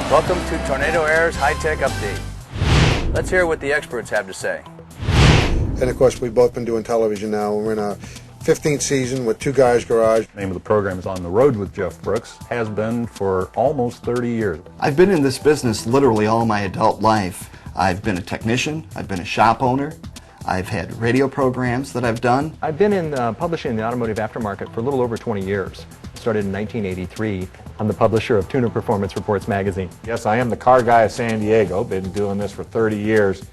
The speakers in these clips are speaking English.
Welcome to Tornado Air's high-tech update. Let's hear what the experts have to say. And of course, we've both been doing television now. We're in our 15th season with Two Guys Garage. The name of the program is On the Road with Jeff Brooks. Has been for almost 30 years. I've been in this business literally all my adult life. I've been a technician, I've been a shop owner, I've had radio programs that I've done. I've been in publishing in the automotive aftermarket for a little over 20 years. Started in 1983. I'm the publisher of Tuner Performance Reports magazine. Yes, I am the car guy of San Diego. Been doing this for 30 years.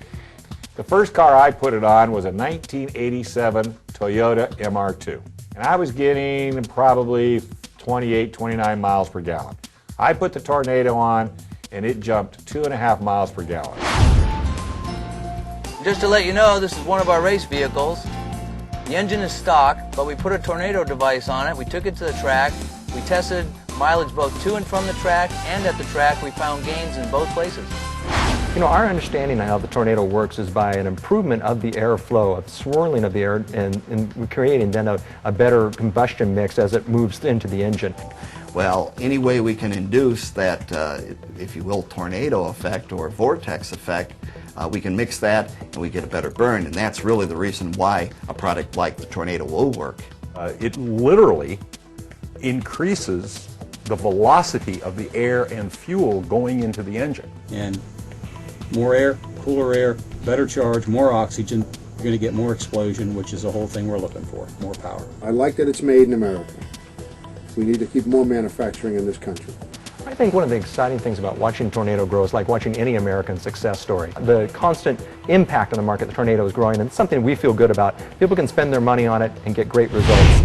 The first car I put it on was a 1987 Toyota MR2. And I was getting probably 28, 29 miles per gallon. I put the Tornado on and it jumped 2.5 miles per gallon. Just to let you know, this is one of our race vehicles. The engine is stock, but we put a Tornado device on it. We took it to the track. We tested mileage both to and from the track and at the track. We found gains in both places. You know, our understanding of how the Tornado works is by an improvement of the airflow, of swirling of the air, and creating then a better combustion mix as it moves into the engine. Well, any way we can induce that, if you will, tornado effect or vortex effect, we can mix that and we get a better burn, and that's really the reason why a product like the Tornado will work. It literally increases the velocity of the air and fuel going into the engine. And more air, cooler air, better charge, more oxygen, you're going to get more explosion, which is the whole thing we're looking for, more power. I like that it's made in America. We need to keep more manufacturing in this country. I think one of the exciting things about watching Tornado grow is like watching any American success story. The constant impact on the market the Tornado is growing, and it's something we feel good about. People can spend their money on it and get great results.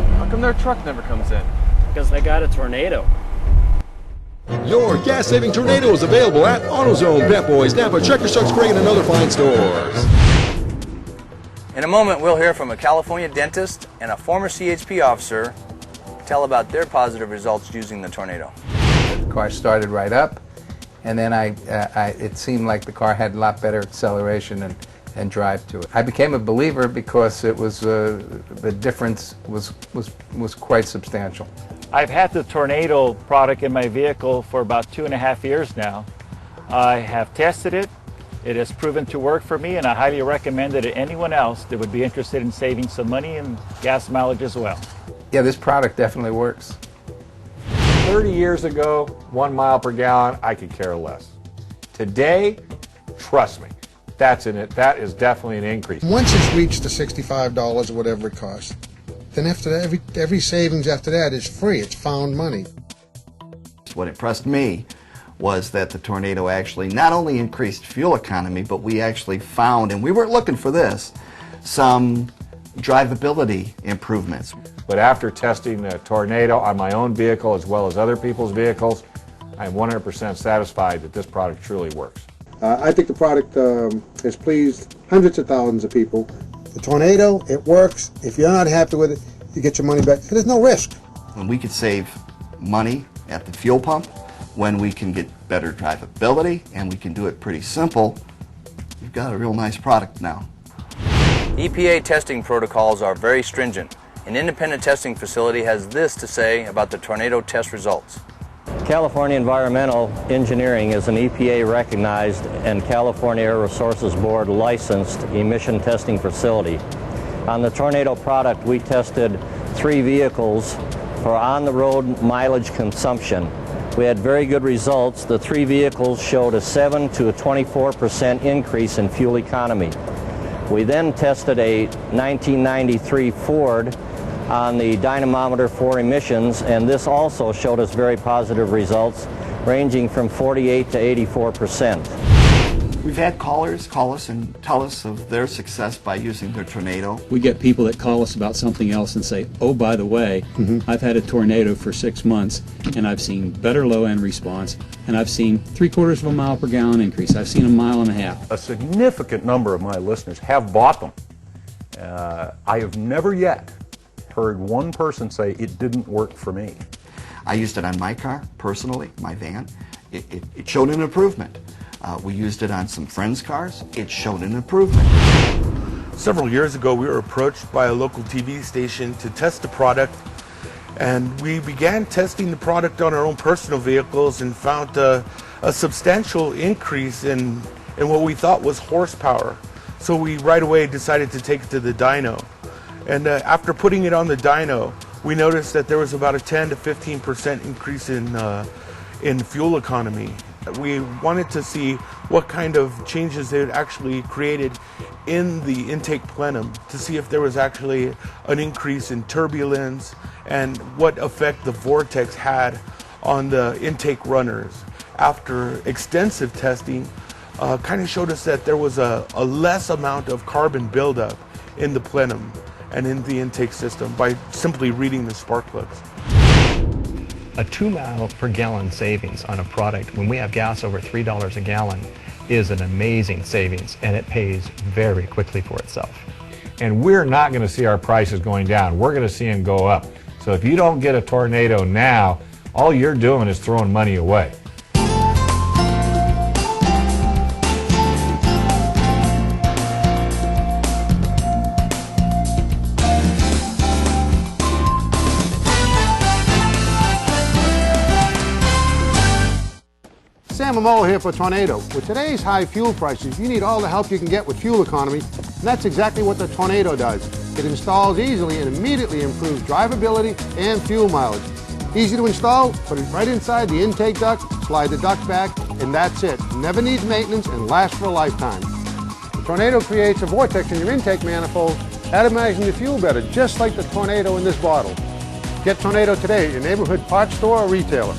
How come their truck never comes in? Because they got a Tornado. Your gas-saving Tornado is available at AutoZone, Pep Boys, Napa, Checker, Chuck's, Craig, and other fine stores. In a moment, we'll hear from a California dentist and a former CHP officer tell about their positive results using the Tornado. The car started right up, and then it seemed like the car had a lot better acceleration and drive to it. I became a believer because it was the difference was quite substantial. I've had the Tornado product in my vehicle for about 2.5 years now. I have tested it. It has proven to work for me, and I highly recommend it to anyone else that would be interested in saving some money and gas mileage as well. Yeah, this product definitely works. 30 years ago, 1 mile per gallon, I could care less. Today, trust me, that is definitely an increase. Once it's reached the $65 or whatever it costs, then after that, every savings after that is free. It's found money. What impressed me was that the Tornado actually not only increased fuel economy, but we actually found, and we weren't looking for this, some drivability improvements. But after testing the Tornado on my own vehicle as well as other people's vehicles, I am 100% satisfied that this product truly works. I think the product has pleased hundreds of thousands of people. The Tornado, it works. If you're not happy with it, you get your money back. There's no risk. When we could save money at the fuel pump, when we can get better drivability, and we can do it pretty simple, you've got a real nice product now. EPA testing protocols are very stringent. An independent testing facility has this to say about the Tornado test results. California Environmental Engineering is an EPA recognized and California Air Resources Board licensed emission testing facility. On the Tornado product, we tested 3 vehicles for on-the-road mileage consumption. We had very good results. The 3 vehicles showed a 7 to a 24% increase in fuel economy. We then tested a 1993 Ford on the dynamometer for emissions, and this also showed us very positive results, ranging from 48 to 84%. We've had callers call us and tell us of their success by using their Tornado. We get people that call us about something else and say, oh, by the way, I've had a Tornado for 6 months, and I've seen better low-end response, and I've seen 3/4 of a mile per gallon increase. I've seen 1.5 miles. A significant number of my listeners have bought them. I have never yet heard one person say it didn't work for me. I used it on my car, personally, my van. It showed an improvement. We used it on some friends' cars. It showed an improvement. Several years ago, we were approached by a local TV station to test the product, and we began testing the product on our own personal vehicles and found a substantial increase in what we thought was horsepower. So we right away decided to take it to the dyno. And after putting it on the dyno, we noticed that there was about a 10 to 15% increase in fuel economy. We wanted to see what kind of changes they had actually created in the intake plenum to see if there was actually an increase in turbulence and what effect the vortex had on the intake runners. After extensive testing, kind of showed us that there was a less amount of carbon buildup in the plenum and in the intake system by simply reading the spark plugs. A 2 mile per gallon savings on a product when we have gas over $3 a gallon is an amazing savings, and it pays very quickly for itself. And we're not going to see our prices going down. We're going to see them go up. So if you don't get a Tornado now, all you're doing is throwing money away. Sam Amola here for Tornado. With today's high fuel prices, you need all the help you can get with fuel economy, and that's exactly what the Tornado does. It installs easily and immediately improves drivability and fuel mileage. Easy to install, put it right inside the intake duct, slide the duct back, and that's it. Never needs maintenance and lasts for a lifetime. The Tornado creates a vortex in your intake manifold, atomizing the fuel better, just like the Tornado in this bottle. Get Tornado today at your neighborhood parts store or retailer.